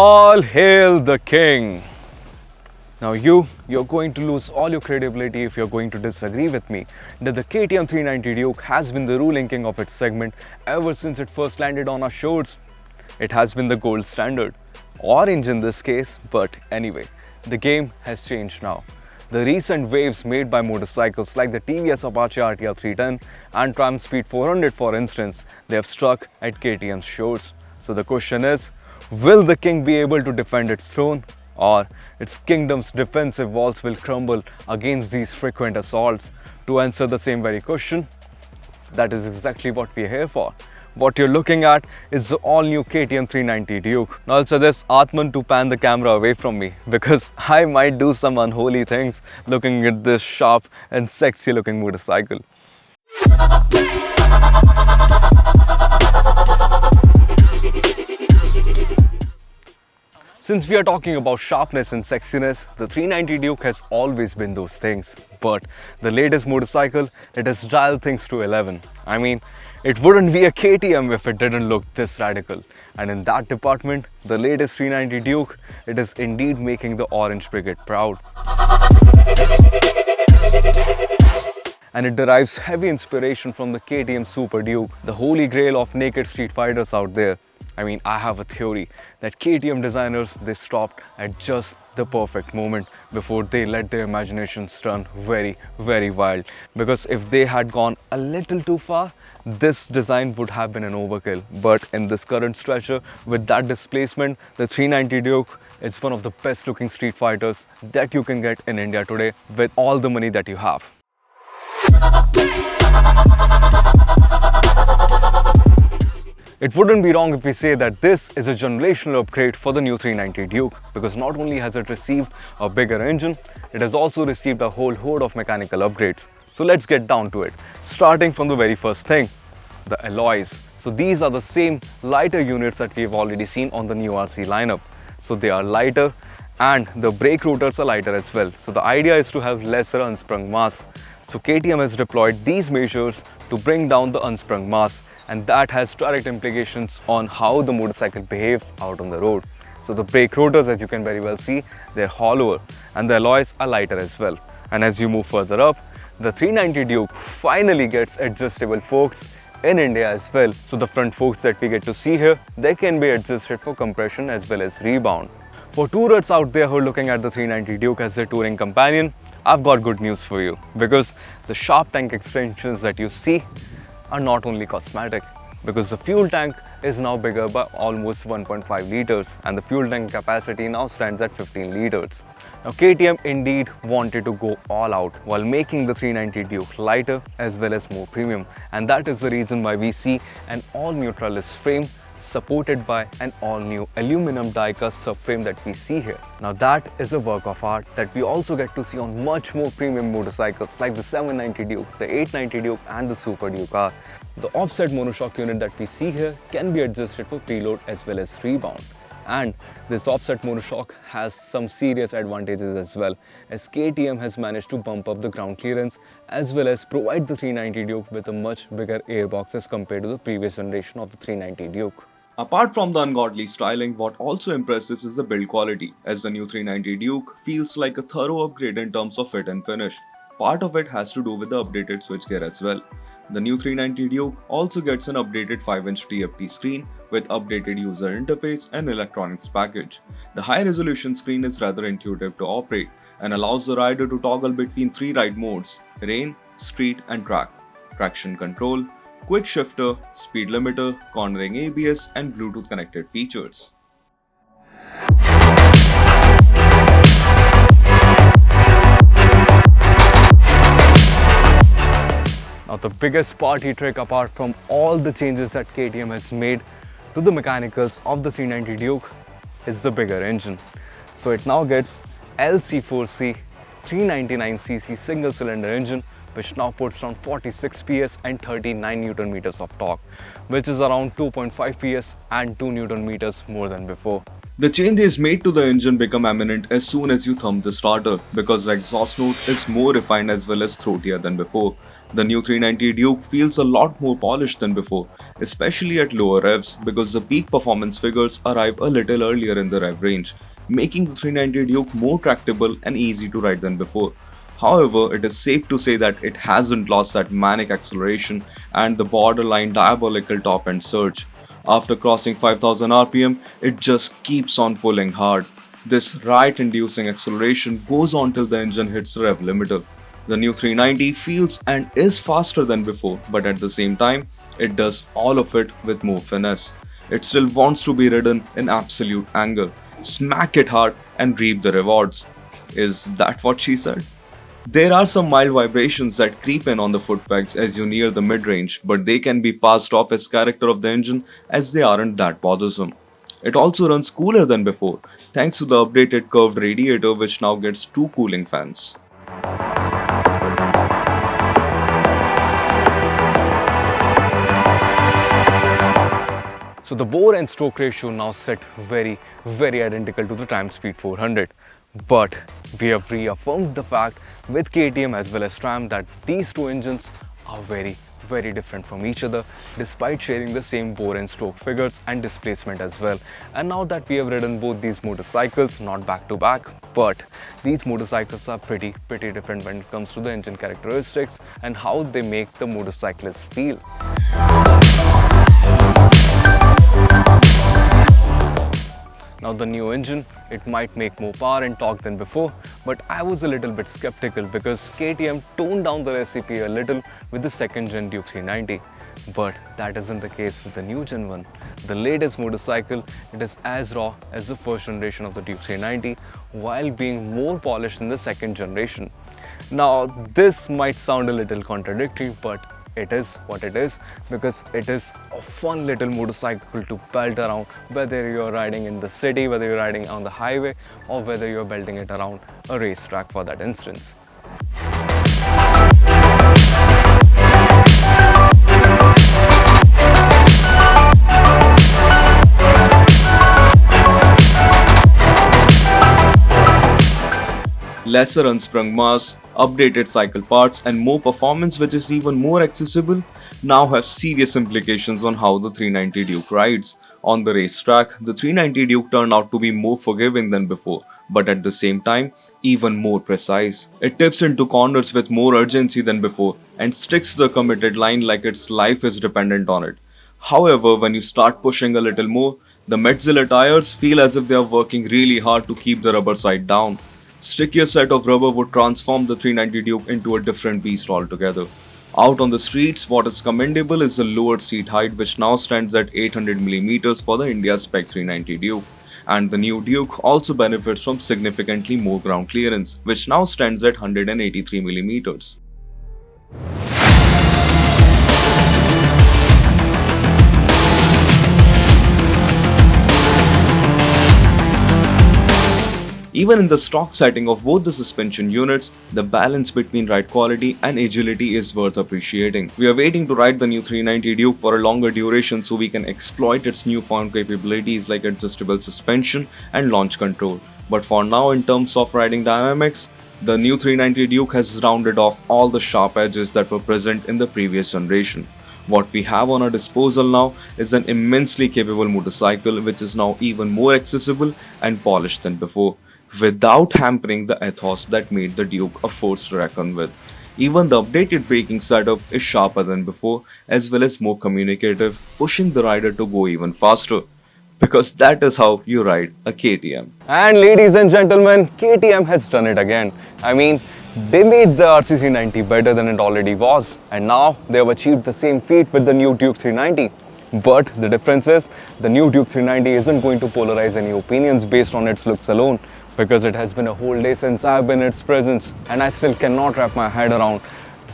All hail the king! Now you're going to lose all your credibility if you're going to disagree with me that the KTM 390 Duke has been the ruling king of its segment ever since it first landed on our shores. It has been the gold standard, orange in this case, but anyway, the game has changed now. The recent waves made by motorcycles like the TVS Apache RTR 310 and Triumph Speed 400 for instance, they have struck at KTM's shores. So the question is, will the king be able to defend its throne, or its kingdom's defensive walls will crumble against these frequent assaults? To answer the same very question, that is exactly what we're here for. What you're looking at is the all-new KTM 390 Duke. Now I'll suggest Atman to pan the camera away from me because I might do some unholy things looking at this sharp and sexy looking motorcycle. Since we are talking about sharpness and sexiness, the 390 Duke has always been those things. But the latest motorcycle, it has dialed things to 11. I mean, it wouldn't be a KTM if it didn't look this radical. And in that department, the latest 390 Duke, it is indeed making the Orange Brigade proud. And it derives heavy inspiration from the KTM Super Duke, the holy grail of naked street fighters out there. I mean, I have a theory that KTM designers, they stopped at just the perfect moment before they let their imaginations run very, very wild. Because if they had gone a little too far, this design would have been an overkill. But in this current stretcher, with that displacement, the 390 Duke is one of the best looking street fighters that you can get in India today with all the money that you have. It wouldn't be wrong if we say that this is a generational upgrade for the new 390 Duke, because not only has it received a bigger engine, it has also received a whole horde of mechanical upgrades. So let's get down to it, starting from the very first thing, the alloys. So these are the same lighter units that we've already seen on the new RC lineup. So they are lighter and the brake rotors are lighter as well. So the idea is to have lesser unsprung mass. So KTM has deployed these measures to bring down the unsprung mass, and that has direct implications on how the motorcycle behaves out on the road. So the brake rotors, as you can very well see, they're hollower and the alloys are lighter as well. And as you move further up, the 390 Duke finally gets adjustable forks in India as well. So the front forks that we get to see here, they can be adjusted for compression as well as rebound. For tourers out there who are looking at the 390 Duke as their touring companion, I've got good news for you, because the sharp tank extensions that you see are not only cosmetic, because the fuel tank is now bigger by almost 1.5 liters and the fuel tank capacity now stands at 15 liters. Now KTM indeed wanted to go all out while making the 390 Duke lighter as well as more premium, and that is the reason why we see an all-new trellis frame supported by an all-new aluminum die-cast subframe that we see here. Now that is a work of art that we also get to see on much more premium motorcycles like the 790 Duke, the 890 Duke and the Super Duke R. The offset monoshock unit that we see here can be adjusted for preload as well as rebound. And this offset monoshock has some serious advantages as well, as KTM has managed to bump up the ground clearance as well as provide the 390 Duke with a much bigger airbox as compared to the previous generation of the 390 Duke. Apart from the ungodly styling, what also impresses is the build quality, as the new 390 Duke feels like a thorough upgrade in terms of fit and finish. Part of it has to do with the updated switchgear as well. The new 390 Duke also gets an updated 5-inch TFT screen with updated user interface and electronics package. The high-resolution screen is rather intuitive to operate and allows the rider to toggle between 3 ride modes: rain, street and track, traction control, quick shifter, speed limiter, cornering ABS and Bluetooth connected features. Now the biggest party trick apart from all the changes that KTM has made to the mechanicals of the 390 Duke is the bigger engine. So it now gets LC4C 399cc single cylinder engine, which now puts around 46 PS and 39 Newton meters of torque, which is around 2.5 PS and 2 Newton meters more than before. The changes made to the engine become eminent as soon as you thumb the starter because the exhaust note is more refined as well as throatier than before. The new 390 Duke feels a lot more polished than before, especially at lower revs because the peak performance figures arrive a little earlier in the rev range, making the 390 Duke more tractable and easy to ride than before. However, it is safe to say that it hasn't lost that manic acceleration and the borderline diabolical top end surge. After crossing 5000 rpm, it just keeps on pulling hard. This riot inducing acceleration goes on till the engine hits the rev limiter. The new 390 feels and is faster than before, but at the same time, it does all of it with more finesse. It still wants to be ridden in absolute anger, smack it hard, and reap the rewards. Is that what she said? There are some mild vibrations that creep in on the foot pegs as you near the mid-range, but they can be passed off as character of the engine as they aren't that bothersome. It also runs cooler than before, thanks to the updated curved radiator which now gets two cooling fans. So the bore and stroke ratio now set very identical to the time speed 400. But we have reaffirmed the fact with KTM as well as SRAM that these two engines are very different from each other despite sharing the same bore and stroke figures and displacement as well. And now that we have ridden both these motorcycles, not back to back, but these motorcycles are pretty different when it comes to the engine characteristics and how they make the motorcyclist feel. Now the new engine, it might make more power and torque than before, but I was a little bit skeptical because KTM toned down the recipe a little with the second gen Duke 390. But that isn't the case with the new Gen 1. The latest motorcycle, it is as raw as the first generation of the Duke 390 while being more polished than the second generation. Now this might sound a little contradictory, but it is what it is because it is a fun little motorcycle to belt around, whether you're riding in the city, whether you're riding on the highway, or whether you're belting it around a racetrack for that instance. Lesser unsprung mass, updated cycle parts, and more performance, which is even more accessible, now have serious implications on how the 390 Duke rides. On the racetrack, the 390 Duke turned out to be more forgiving than before, but at the same time, even more precise. It tips into corners with more urgency than before and sticks to the committed line like its life is dependent on it. However, when you start pushing a little more, the Metzeler tires feel as if they are working really hard to keep the rubber side down. Stickier set of rubber would transform the 390 Duke into a different beast altogether. Out on the streets, what is commendable is the lowered seat height, which now stands at 800mm for the India Spec 390 Duke. And the new Duke also benefits from significantly more ground clearance, which now stands at 183mm. Even in the stock setting of both the suspension units, the balance between ride quality and agility is worth appreciating. We are waiting to ride the new 390 Duke for a longer duration so we can exploit its newfound capabilities like adjustable suspension and launch control. But for now, in terms of riding dynamics, the new 390 Duke has rounded off all the sharp edges that were present in the previous generation. What we have on our disposal now is an immensely capable motorcycle which is now even more accessible and polished than before, without hampering the ethos that made the Duke a force to reckon with. Even the updated braking setup is sharper than before as well as more communicative, pushing the rider to go even faster. Because that is how you ride a KTM. And ladies and gentlemen, KTM has done it again. I mean, they made the RC390 better than it already was, and now they have achieved the same feat with the new Duke 390. But the difference is, the new Duke 390 isn't going to polarize any opinions based on its looks alone, because it has been a whole day since I've been in its presence and I still cannot wrap my head around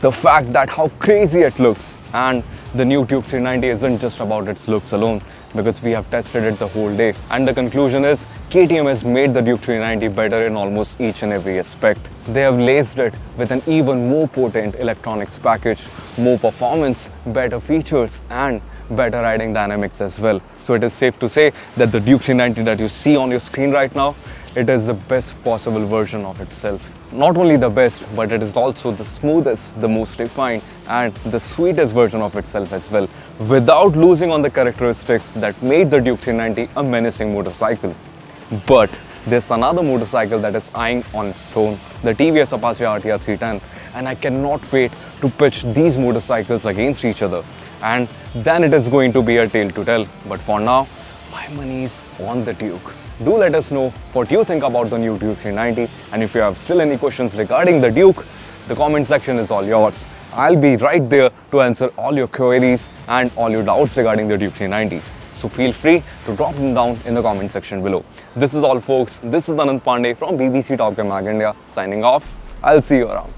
the fact that how crazy it looks. And the new Duke 390 isn't just about its looks alone, because we have tested it the whole day. And the conclusion is KTM has made the Duke 390 better in almost each and every aspect. They have laced it with an even more potent electronics package, more performance, better features, and better riding dynamics as well. So it is safe to say that the Duke 390 that you see on your screen right now, it is the best possible version of itself. Not only the best, but it is also the smoothest, the most refined, and the sweetest version of itself as well, without losing on the characteristics that made the Duke 390 a menacing motorcycle. But there's another motorcycle that is eyeing on its throne, the TVS Apache RTR 310, and I cannot wait to pitch these motorcycles against each other. And then it is going to be a tale to tell. But for now, my money's on the Duke. Do let us know what you think about the new Duke 390, and if you have still any questions regarding the Duke, the comment section is all yours. I'll be right there to answer all your queries and all your doubts regarding the Duke 390. So feel free to drop them down in the comment section below. This is all folks. This is Anand Pandey from BBC Top Gear Mag India signing off. I'll see you around.